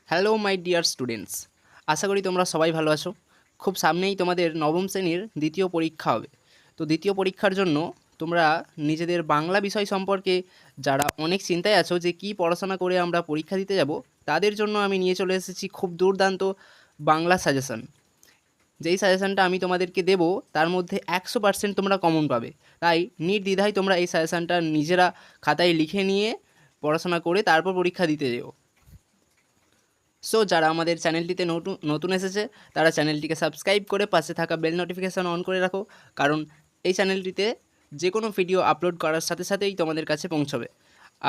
Hello my dear students, আশা করি তোমরা সবাই ভালো আছো। খুব সামনেই তোমাদের নবম শ্রেণীর দ্বিতীয় পরীক্ষা হবে। তো দ্বিতীয় পরীক্ষার জন্য তোমরা নিজেদের বাংলা বিষয় সম্পর্কে যারা অনেক চিন্তায় আছো যে কী পড়াশোনা করে আমরা পরীক্ষা দিতে যাব, তাদের জন্য আমি নিয়ে চলে এসেছি খুব দুর্দান্ত বাংলা সাজেশন। যেই সাজেশানটা আমি তোমাদেরকে দেবো তার মধ্যে 100% তোমরা কমন পাবে। তাই নির্দ্বিধায় তোমরা এই সাজেশানটা নিজেরা খাতায় লিখে নিয়ে পড়াশোনা করে তারপর পরীক্ষা দিতে যেও। সো যারা আমাদের চ্যানেলটিতে নতুন এসেছে তারা চ্যানেলটিকে সাবস্ক্রাইব করে পাশে থাকা বেল নোটিফিকেশান অন করে রাখো, কারণ এই চ্যানেলটিতে যে কোনো ভিডিও আপলোড করার সাথে সাথেই তোমাদের কাছে পৌঁছবে।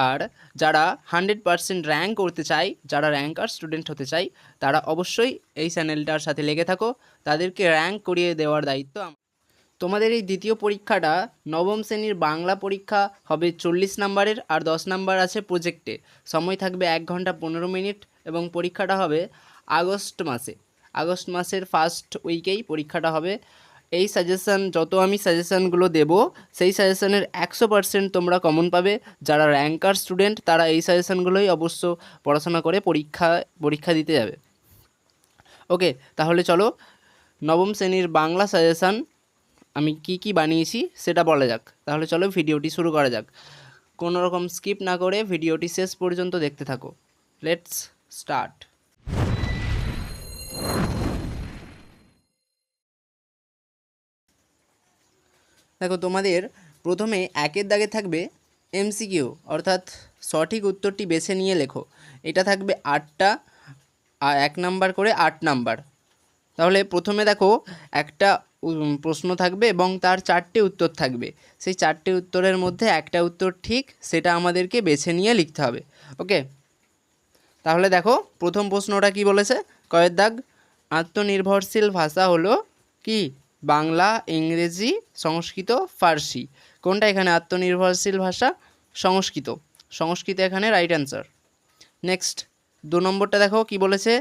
আর যারা 100% র্যাঙ্ক করতে চায়, যারা র্যাঙ্কার স্টুডেন্ট হতে চায়, তারা অবশ্যই এই চ্যানেলটার সাথে লেগে থাকো। তাদেরকে র্যাঙ্ক করিয়ে দেওয়ার দায়িত্ব তোমাদের। এই দ্বিতীয় পরীক্ষাটা নবম শ্রেণীর বাংলা পরীক্ষা হবে 40 নাম্বারের, আর 10 নাম্বার আছে প্রজেক্টে। সময় থাকবে 1 ঘন্টা 15 মিনিট এবং পরীক্ষাটা হবে আগস্ট মাসের ফার্স্ট উইকেই পরীক্ষাটা হবে। এই যত আমি সাজেশানগুলো দেবো সেই সাজেশানের 100% তোমরা কমন পাবে। যারা র্যাঙ্কার স্টুডেন্ট তারা এই সাজেশানগুলোই অবশ্য পড়াশোনা করে পরীক্ষা দিতে যাবে। ওকে, তাহলে চলো নবম শ্রেণীর বাংলা সাজেশান আমি কি বানিয়েছি সেটা বলা যাক। তাহলে চলো ভিডিওটি শুরু করা যাক। কোনো রকম স্কিপ না করে ভিডিওটি শেষ পর্যন্ত দেখতে থাকো। Let's start. দেখো, তোমাদের প্রথমে 1-এর দাগে থাকবে এমসিকিউ, অর্থাৎ সঠিক উত্তরটি বেছে নিয়ে লেখো। এটা থাকবে 8টা আর 1 নাম্বার করে 8 নাম্বার। তাহলে প্রথমে দেখো একটা প্রশ্ন থাকবে এবং তার 4টে উত্তর থাকবে। সেই 4টে উত্তরের মধ্যে একটা উত্তর ঠিক, সেটা আমাদেরকে বেছে নিয়ে লিখতে হবে। ওকে, তাহলে দেখো প্রথম প্রশ্নটা কি বলেছে। কয়ের দাগ, আত্মনির্ভরশীল ভাষা হলো কি? বাংলা, ইংরেজি, সংস্কৃত, ফার্সি। কোনটা এখানে আত্মনির্ভরশীল ভাষা? সংস্কৃত এখানে রাইট অ্যান্সার। নেক্সট 2 নম্বরটা দেখো কি বলেছে।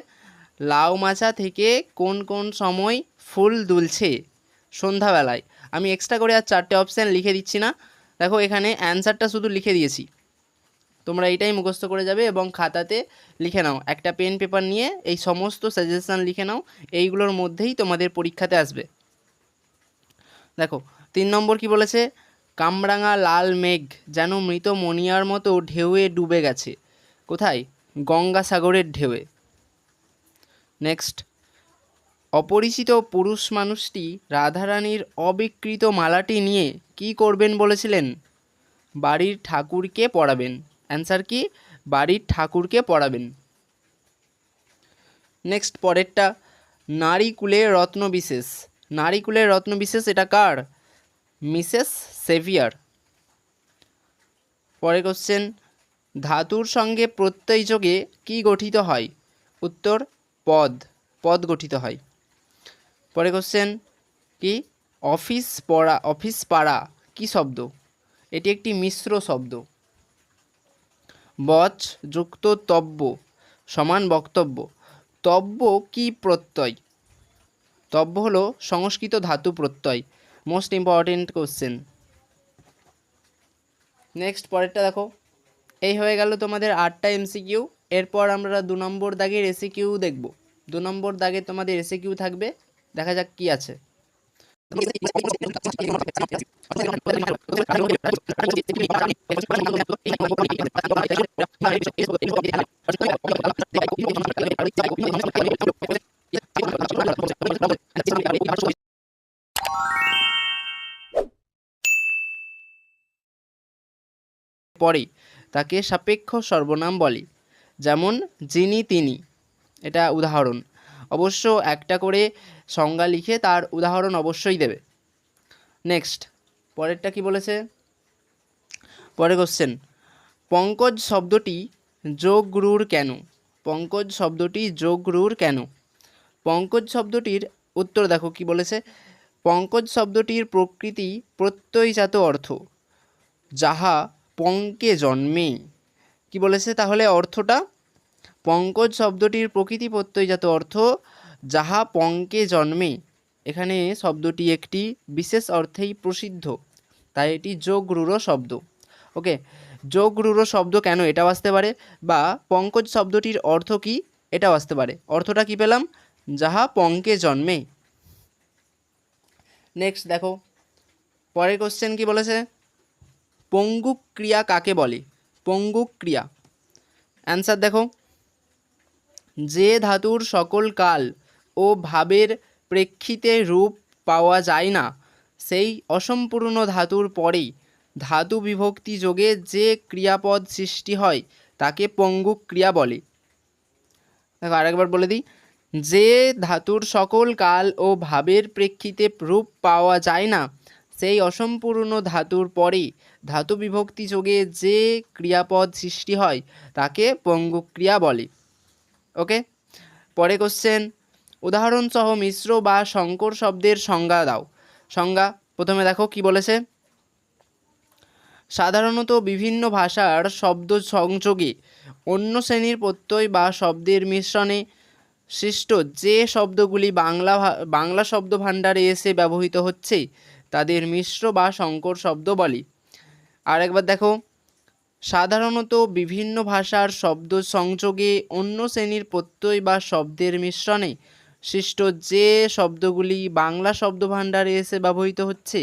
লাউ মাচা থেকে কোন কোন সময় ফুল দুলছে? সন্ধ্যাবেলায়। আমি এক্সট্রা করে আর 4টে অপশান লিখে দিচ্ছি না, দেখো এখানে অ্যান্সারটা শুধু লিখে দিয়েছি। তোমরা এইটাই মুখস্থ করে যাবে এবং খাতাতে লিখে নাও। একটা পেন পেপার নিয়ে এই সমস্ত সাজেশান লিখে নাও, এইগুলোর মধ্যেই তোমাদের পরীক্ষাতে আসবে। দেখো 3 নম্বর কি বলেছে। কামরাঙা লাল মেঘ যেন মৃত মনিয়ার মতো ঢেউয়ে ডুবে গেছে। কোথায়? গঙ্গাসাগরের ঢেউয়ে। নেক্সট, অপরিচিত পুরুষ মানুষটি রাধারানীর অবিকৃত মালাটি নিয়ে কি করবেন বলেছিলেন? বাড়ির ঠাকুরকে পড়াবেন। অ্যান্সার কি? বাড়ির ঠাকুরকে পড়াবেন। নেক্সট পরেরটা, নারীকুলের রত্নবিশেষ। নারীকুলের রত্নবিশেষ এটা কার? মিসেস সেভিয়ার। পরের কোশ্চেন, ধাতুর সঙ্গে প্রত্যয় যোগে কি গঠিত হয়? উত্তর পদ গঠিত হয়। পরের কোশ্চেন কি? অফিস পাড়া কি শব্দ? এটি একটি মিশ্র শব্দ। বচ যুক্ত তব্য সমান বক্তব্য। তব্য কি প্রত্যয়? তব্য হলো সংস্কৃত ধাতু প্রত্যয়। Most important question. নেক্সট পরেরটা দেখো, এই হয়ে গেল তোমাদের 8টা এমসিকিউ। এরপর আমরা 2 নম্বর দাগের এসিকিউ দেখব। 2 নম্বর দাগে তোমাদের এসিকিউ থাকবে, দেখা যাক কি আছে। পরে তাকে সাপেক্ষ সর্বনাম বলে, যেমন যিনি, তিনি। এটা উদাহরণ। অবশ্য একটা করে সংজ্ঞা লিখে তার উদাহরণ অবশ্যই দেবে। নেক্সট পরেরটা কি বলেছে। পরের কোশ্চেন, পঙ্কজ শব্দটি যোগ রূঢ় কেন? পঙ্কজ শব্দটি যোগ রূঢ় কেন? পঙ্কজ শব্দটির উত্তর দেখো কি বলেছে। পঙ্কজ শব্দটির প্রকৃতি প্রত্যয়জাত অর্থ, যাহা পঙ্কে জন্মে। কি বলেছে তাহলে অর্থটা? পঙ্কজ শব্দটির প্রকৃতি প্রত্যয়জাত অর্থ, যাহা পঙ্কে জন্মে। এখানে শব্দটি একটি বিশেষ অর্থেই প্রসিদ্ধ, তাই এটি যোগ রূঢ় শব্দ। ওকে, যোগ রূঢ় শব্দ কেন এটাও আসতে পারে, বা পঙ্কজ শব্দটির অর্থ কি এটাও আসতে পারে। অর্থটা কি পেলাম? যাহা পঙ্কে জন্মে। নেক্সট দেখো পরের কোশ্চেন কি বলেছে, পঙ্গু ক্রিয়া কাকে বলে? পঙ্গু ক্রিয়া অ্যান্সার দেখো, যে ধাতুর সকল কাল ও ভাবের প্রেক্ষিতে রূপ পাওয়া যায় না, সেই অসম্পূর্ণ ধাতুর পরেই ধাতু বিভক্তি যোগে যে ক্রিয়াপদ সৃষ্টি হয় তাকে পঙ্গু ক্রিয়া বলে। দেখো আরেকবার বলে দিই, যে ধাতুর সকল কাল ও ভাবের প্রেক্ষিতে রূপ পাওয়া যায় না, সেই অসম্পূর্ণ ধাতুর পরে ধাতু বিভক্তি যোগে যে ক্রিয়াপদ সৃষ্টি হয় তাকে পঙ্গু ক্রিয়া বলে। ওকে, পরে কোশ্চেন, উদাহরণসহ মিশ্র বা সংকর শব্দের সংজ্ঞা দাও। সংজ্ঞা প্রথমে দেখো কি বলেছে, সাধারণত বিভিন্ন ভাষার শব্দ সংযোগে অন্য শ্রেণীর প্রত্যয় বা শব্দের মিশ্রণে সৃষ্ট যে শব্দগুলি বাংলা শব্দ ভাণ্ডারে এসে ব্যবহৃত হচ্ছে তাদের মিশ্র বা সংকর শব্দ বলে। আরেকবার দেখো, সাধারণত বিভিন্ন ভাষার শব্দ সংযোগে অন্য শ্রেণীর প্রত্যয় বা শব্দের মিশ্রণে সৃষ্ট যে শব্দগুলি বাংলা শব্দ ভাণ্ডারে এসে ব্যবহৃত হচ্ছে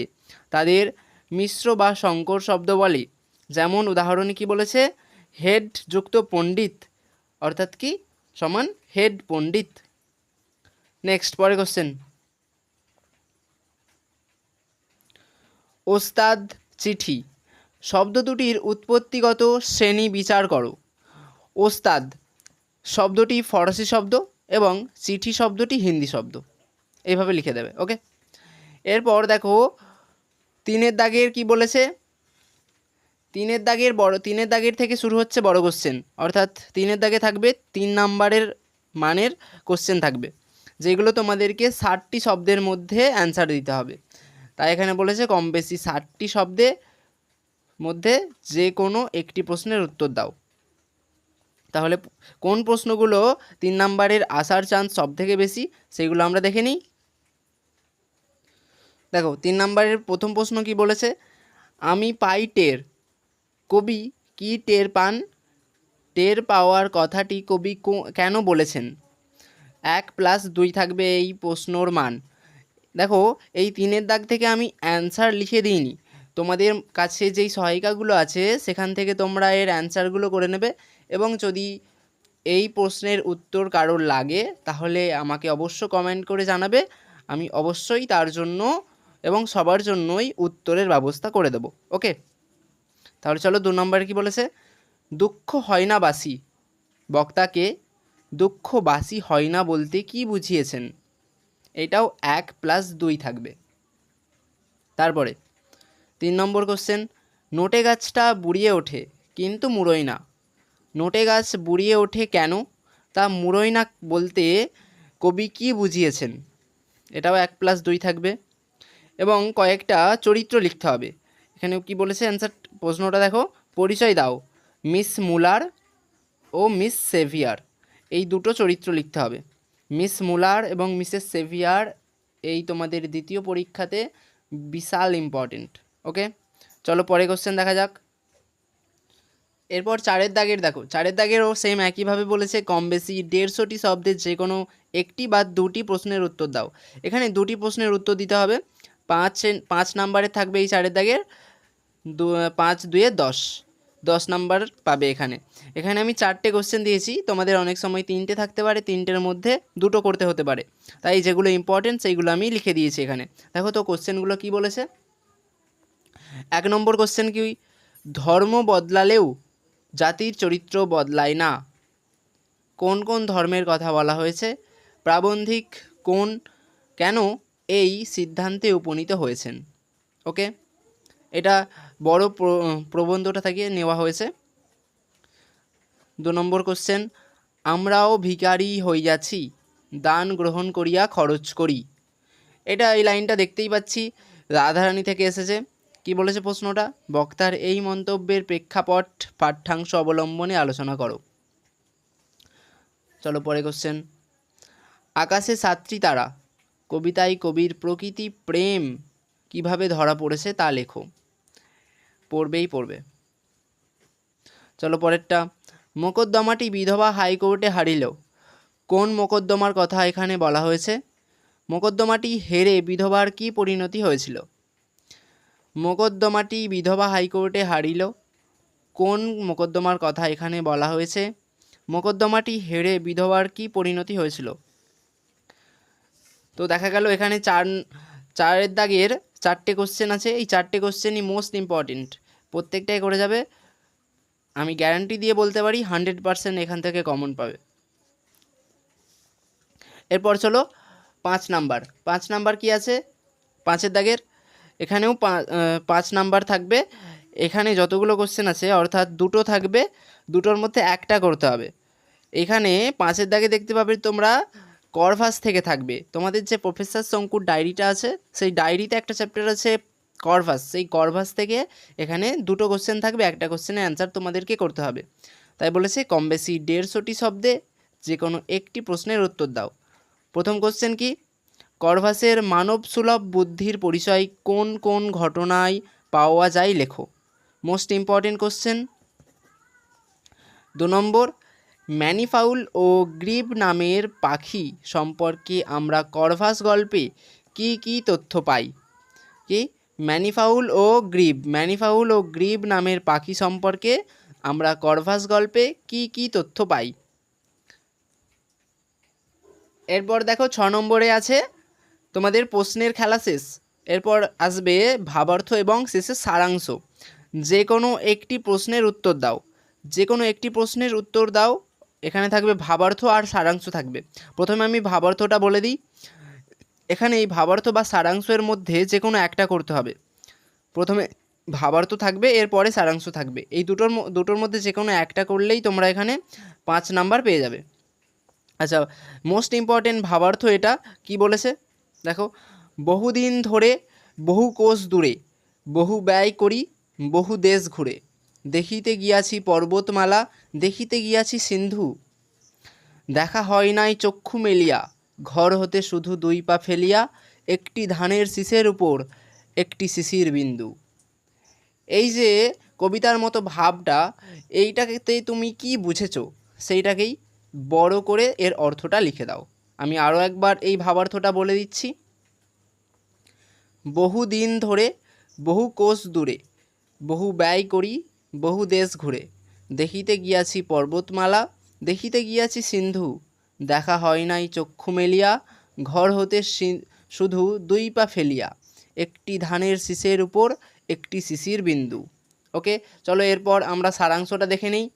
তাদের মিশ্র বা সংকর শব্দ বলে। যেমন উদাহরণে কি বলেছে, হেড যুক্ত পণ্ডিত অর্থাৎ কি সমান হেড পণ্ডিত। নেক্সট পরের কোশ্চেন, ওস্তাদ চিঠি শব্দ দুটির উৎপত্তিগত শ্রেণী বিচার করো। ওস্তাদ শব্দটি ফরাসি শব্দ এবং চিঠি শব্দটি হিন্দি শব্দ, এইভাবে লিখে দেবে। ওকে, এরপর দেখো তিনের দাগের কি বলেছে, তিনের দাগের থেকে শুরু হচ্ছে বড় কোশ্চেন, অর্থাৎ তিনের দাগে থাকবে 3 নাম্বারের মানের কোশ্চেন থাকবে, যেগুলো তোমাদেরকে 60টি শব্দের মধ্যে অ্যান্সার দিতে হবে। তাই এখানে বলেছে কম বেশি 60টি শব্দের মধ্যে যে কোনো একটি প্রশ্নের উত্তর দাও। তাহলে কোন প্রশ্নগুলো 3 নাম্বারের আসার চান্স সব থেকে বেশি সেগুলো আমরা দেখে নিই। দেখো 3 নাম্বারের প্রথম প্রশ্ন কি বলেছে, আমি পাই টের, কবি কি টের পান? টের পাওয়ার কথাটি কবি কেন বলেছেন? 1+2 থাকবে এই প্রশ্নর মান। দেখো এই 3-এর দাগ থেকে আমি অ্যান্সার লিখে দিইনি, তোমাদের কাছে যেই সহায়িকাগুলো আছে সেখান থেকে তোমরা এর অ্যান্সারগুলো করে নেবে, এবং যদি এই প্রশ্নের উত্তর কারোর লাগে তাহলে আমাকে অবশ্য কমেন্ট করে জানাবে, আমি অবশ্যই তার জন্য এবং সবার জন্যই উত্তরের ব্যবস্থা করে দেব। ওকে, তাহলে চলো 2 নম্বরে কি বলেছে, দুঃখ হয় না বাসি, বক্তাকে দুঃখ বাসি হয় না বলতে কি বুঝিয়েছেন? এটাও 1+2 থাকবে। তারপরে 3 নম্বর কোশ্চেন, নোটে গাছটা বুড়িয়ে ওঠে কিন্তু মুড়োয় না, নোটে গাছ বুড়িয়ে ওঠে কেন, তা মুড়োয় না বলতে কবি কি বুঝিয়েছেন? এটাও 1+2 থাকবে। এবং কয়েকটা চরিত্র লিখতে হবে। এখানে কি বলেছে অ্যান্সার, প্রশ্নটা দেখো, পরিচয় দাও মিস মুলার ও মিস সেভিয়ার, এই দুটো চরিত্র লিখতে হবে। মিস মুলার এবং মিসেস সেভিয়ার এই তোমাদের দ্বিতীয় পরীক্ষাতে বিশাল ইম্পর্টেন্ট। ওকে, চলো পরে কোশ্চেন দেখা যাক। এরপর 4-এর দাগের দেখো, 4-এর দাগেরও সেম একইভাবে বলেছে কম বেশি 150টি শব্দের যে কোনো একটি বা দুটি প্রশ্নের উত্তর দাও। এখানে দুটি প্রশ্নের উত্তর দিতে হবে। 5 নাম্বারে থাকবে এই 4-এর দাগের, 5×2 10 নাম্বার পাবে। এখানে আমি 4টে কোশ্চেন দিয়েছি, তোমাদের অনেক সময় 3টে থাকতে পারে, 3টের মধ্যে 2টো করতে হতে পারে, তাই যেগুলো ইম্পর্টেন্ট সেইগুলো আমি লিখে দিয়েছি এখানে। দেখো তো কোশ্চেনগুলো কি বলেছে। 1 নম্বর কোশ্চেন কি, ধর্ম বদলালেও জাতির চরিত্র বদলায় না, কোন কোন ধর্মের কথা বলা হয়েছে? প্রাবন্ধিক কেন এই সিদ্ধান্তে উপনীত হয়েছেন? ওকে, এটা বড় প্রবন্ধটা থেকে নেওয়া হয়েছে। 2 নম্বর কোশ্চেন, আমরাও ভিখারি হইয়াছি, দান গ্রহণ করিয়া খরচ করি। এটা এই লাইনটা দেখতেই পাচ্ছি রাধারানী থেকে এসেছে। কি বলেছে প্রশ্নটা, বক্তার এই মন্তব্যের প্রেক্ষাপট পাঠ্যাংশ অবলম্বনে আলোচনা করো। চলো পরে কোশ্চেন, আকাশে 7টি তারা, কবিতায় কবির প্রকৃতি প্রেম কিভাবে ধরা পড়েছে তা লেখো। পড়বে। চলো পরেরটা, মোকদ্দমাটি বিধবা হাইকোর্টে হারিল, কোন মোকদ্দমার কথা এখানে বলা হয়েছে? মোকদ্দমাটি হেরে বিধবার কি পরিণতি হয়েছিল? মোকদ্দমাটি বিধবা হাইকোর্টে হারিল। কোন মোকদ্দমার কথা এখানে বলা হয়েছে? মোকদ্দমাটি হেরে বিধবার কি পরিণতি হয়েছিল? তো দেখা গেল এখানে চারের দাগের 4টে কোশ্চেন আছে। এই 4টে কোশ্চেনই মোস্ট ইম্পর্টেন্ট, প্রত্যেকটাই করে যাবে। আমি গ্যারান্টি দিয়ে বলতে পারি 100% এখান থেকে কমন পাবে। এরপর চলো 5 নাম্বার। 5 নাম্বার কি আছে? 5এর দাগের এখানেও 5 নাম্বার থাকবে। এখানে যতগুলো কোশ্চেন আছে অর্থাৎ দুটো থাকবে, দুটোর মধ্যে একটা করতে হবে। এখানে 5এর দাগে দেখতে পাবে তোমরা করভাস থেকে থাকবে। তোমাদের যে প্রফেসর শঙ্কুর ডায়েরিটা আছে, সেই ডায়েরিতে একটা চ্যাপ্টার আছে করভাস। সেই করভাস থেকে এখানে দুটো কোশ্চেন থাকবে, একটা কোশ্চেনের অ্যান্সার তোমাদেরকে করতে হবে। তাই বলেছে কম বেশি 150টি শব্দে যে কোনো একটি প্রশ্নের উত্তর দাও। প্রথম কোশ্চেন কি? করভাসের মানব সুলভ বুদ্ধির পরিচয় কোন কোন ঘটনায় পাওয়া যায় লেখো। Most important question. 2 নম্বর, ম্যানিফাউল ও গ্রিব নামের পাখি সম্পর্কে আমরা করভাস গল্পে কি কি তথ্য পাই? কি? ম্যানিফাউল ও গ্রিব নামের পাখি সম্পর্কে আমরা করভাস গল্পে কি কি তথ্য পাই? এরপর দেখো 6 নম্বরে আছে তোমাদের প্রশ্নের খেলা শেষ। এরপর আসবে ভাবার্থ এবং শেষে সারাংশ। যে কোনো একটি প্রশ্নের উত্তর দাও। যে কোনো একটি প্রশ্নের উত্তর দাও। এখানে থাকবে ভাবার্থ আর সারাংশ থাকবে। প্রথমে আমি ভাবার্থটা বলে দিই। এখানে এই ভাবার্থ বা সারাংশের মধ্যে যে কোনো একটা করতে হবে। প্রথমে ভাবার্থ থাকবে, এরপরে সারাংশ থাকবে। এই দুটোর মধ্যে যে কোনো একটা করলেই তোমরা এখানে 5 নাম্বার পেয়ে যাবে। আচ্ছা, মোস্ট ইম্পর্টেন্ট ভাবার্থ এটা কি বলেছে দেখো। বহুদিন ধরে, বহু কোষ দূরে, বহু ব্যয় করি, বহু দেশ ঘুরে, দেখিতে গিয়াছি পর্বতমালা, দেখিতে গিয়াছি সিন্ধু, দেখা হয় নাই চক্ষু মেলিয়া, ঘর হতে শুধু 2 পা ফেলিয়া, একটি ধানের শীষের উপর একটি শিশির বিন্দু। এই যে কবিতার মতো ভাবটা, এইটাতে তুমি কি বুঝেছো সেইটাকেই বড় করে এর অর্থটা লিখে দাও। আমি আরও একবার এই ভাবার্থটা বলে দিচ্ছি। বহু দিন ধরে, বহু কোষ দূরে, বহু ব্যয় করি, বহু দেশ ঘুরে, দেখিতে গিয়াছি পর্বতমালা, দেখিতে গিয়াছি সিন্ধু, দেখা হয় নাই চক্ষু মেলিয়া, ঘর হতে শুধু 2 পা ফেলিয়া, একটি ধানের শীষের উপর একটি শিশির বিন্দু। ওকে, চলো এরপর আমরা সারাংশটা দেখে নিই।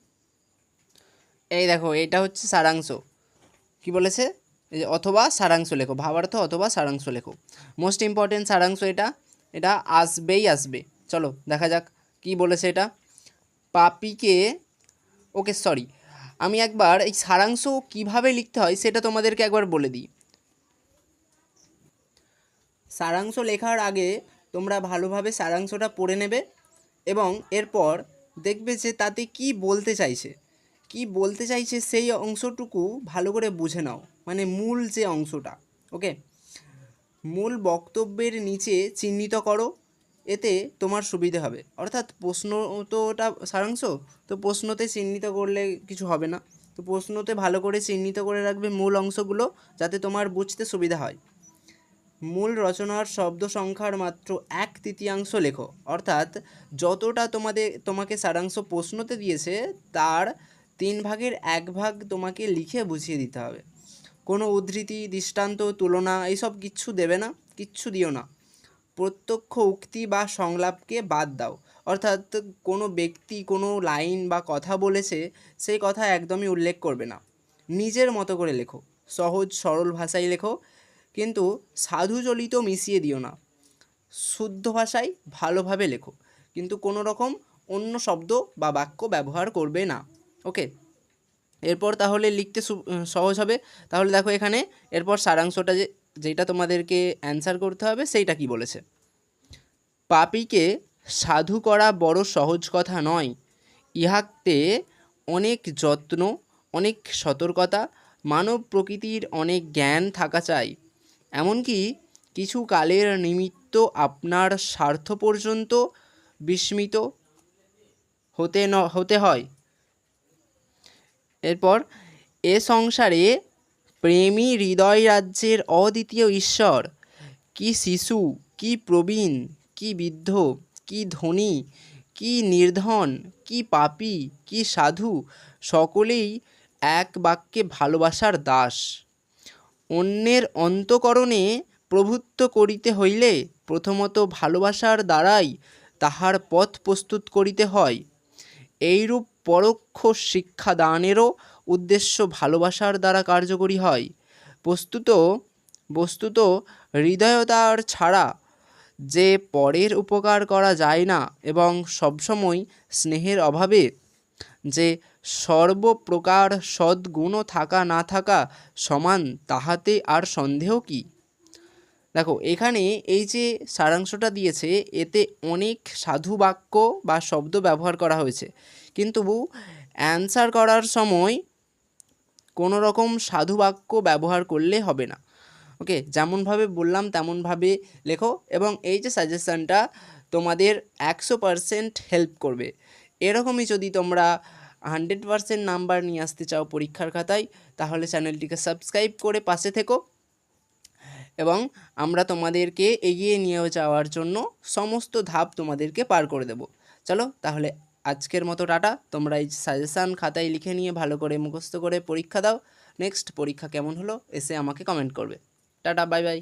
এই দেখো, এটা হচ্ছে সারাংশ। কি বলেছে? এই যে অথবা সারাংশ লেখো, ভাবার্থ অথবা সারাংশ লেখো। মোস্ট ইম্পর্টেন্ট সারাংশ এটা, এটা আসবেই আসবে। চলো দেখা যাক কি বলেছে এটা। পাপিকে, ওকে সরি, আমি একবার এই সারাংশ কিভাবে লিখতে হয় সেটা তোমাদেরকে একবার বলে দিই। সারাংশ লেখার আগে তোমরা ভালোভাবে সারাংশটা পড়ে নেবে এবং এরপর দেখবে যে তাতে কি বলতে চাইছে। কি বলতে চাইছে সেই অংশটুকু ভালো করে বুঝে নাও, মানে মূল যে অংশটা। ওকে, মূল বক্তব্যের নিচে চিহ্নিত করো, এতে তোমার সুবিধে হবে। অর্থাৎ প্রশ্ন তো ওটা সারাংশ, তো প্রশ্নতে চিহ্নিত করলে কিছু হবে না। তো প্রশ্নতে ভালো করে চিহ্নিত করে রাখবে মূল অংশগুলো, যাতে তোমার বুঝতে সুবিধা হয়। মূল রচনার শব্দ সংখ্যার মাত্র 1/3 লেখো। অর্থাৎ যতটা তোমাকে সারাংশ প্রশ্নতে দিয়েছে তার 3 ভাগের 1 ভাগ তোমাকে লিখে বুঝিয়ে দিতে হবে। কোনো উদ্ধৃতি, দৃষ্টান্ত, তুলনা এইসব কিচ্ছু দেবে না, কিচ্ছু দিও না। প্রত্যক্ষ উক্তি বা সংলাপকে বাদ দাও। অর্থাৎ কোনো ব্যক্তি কোনো লাইন বা কথা বলেছে, সেই কথা একদমই উল্লেখ করবে না। নিজের মতো করে লেখো, সহজ সরল ভাষায় লেখো, কিন্তু সাধুচলিত মিশিয়ে দিও না। শুদ্ধ ভাষায় ভালোভাবে লেখো, কিন্তু কোনো রকম অন্য শব্দ বা বাক্য ব্যবহার করবে না। ওকে, এরপর তাহলে লিখতে সহজ হবে। তাহলে দেখো এখানে এরপর সারাংশটা যেটা তোমাদেরকে অ্যান্সার করতে হবে সেইটা কি বলেছে। পাপীকে সাধু করা বড় সহজ কথা নয়, ইহাতে অনেক যত্ন, অনেক সতর্কতা, মানব প্রকৃতির অনেক জ্ঞান থাকা চাই। এমনকি কিছু কালের নিমিত্ত আপনার স্বার্থ পর্যন্ত বিস্মিত হতে হয়। এরপর এ সংসারে প্রেমী হৃদয় রাজ্যের অদ্বিতীয় ঈশ্বর, কি শিশু, কি প্রবীণ, কি বৃদ্ধ, কি ধনী, কি নির্ধন, কি পাপী, কি সাধু, সকলেই এক বাক্যে ভালোবাসার দাস। অন্যের অন্তঃকরণে প্রভুত্ব করিতে হইলে প্রথমত ভালোবাসার দ্বারাই তাহার পথ প্রস্তুত করিতে হয়। এইরূপ পরোক্ষ শিক্ষাদানেরও উদ্দেশ্য ভালোবাসার দ্বারা কার্যকরী হয়। বস্তুত হৃদয়তার ছাড়া যে পরের উপকার করা যায় না এবং সবসময় স্নেহের অভাবে যে সর্বপ্রকার সদ্গুণও থাকা না থাকা সমান, তাহাতে আর সন্দেহ কি। দেখো এখানে এই যে সারাংশটা দিয়েছে, এতে অনেক সাধু বাক্য বা শব্দ ব্যবহার করা হয়েছে, কিন্তু অ্যান্সার করার সময় কোনো রকম সাধু বাক্য ব্যবহার করলে হবে না। ওকে, যেমনভাবে বললাম তেমনভাবে লেখো, এবং এই যে সাজেশানটা তোমাদের 100% হেল্প করবে। এরকমই যদি তোমরা 100% নাম্বার নিয়ে আসতে চাও পরীক্ষার খাতায়, তাহলে চ্যানেলটিকে সাবস্ক্রাইব করে পাশে থেকো, এবং আমরা তোমাদেরকে এগিয়ে নিয়ে যাওয়ার জন্য সমস্ত ধাপ তোমাদেরকে পার করে দেব। চলো তাহলে আজকের মতো টাটা। তোমরা এই সাজেশান খাতায় লিখে নিয়ে ভালো করে মুখস্থ করে পরীক্ষা দাও। নেক্সট পরীক্ষা কেমন হলো এসে আমাকে কমেন্ট করবে। Tata, bye bye.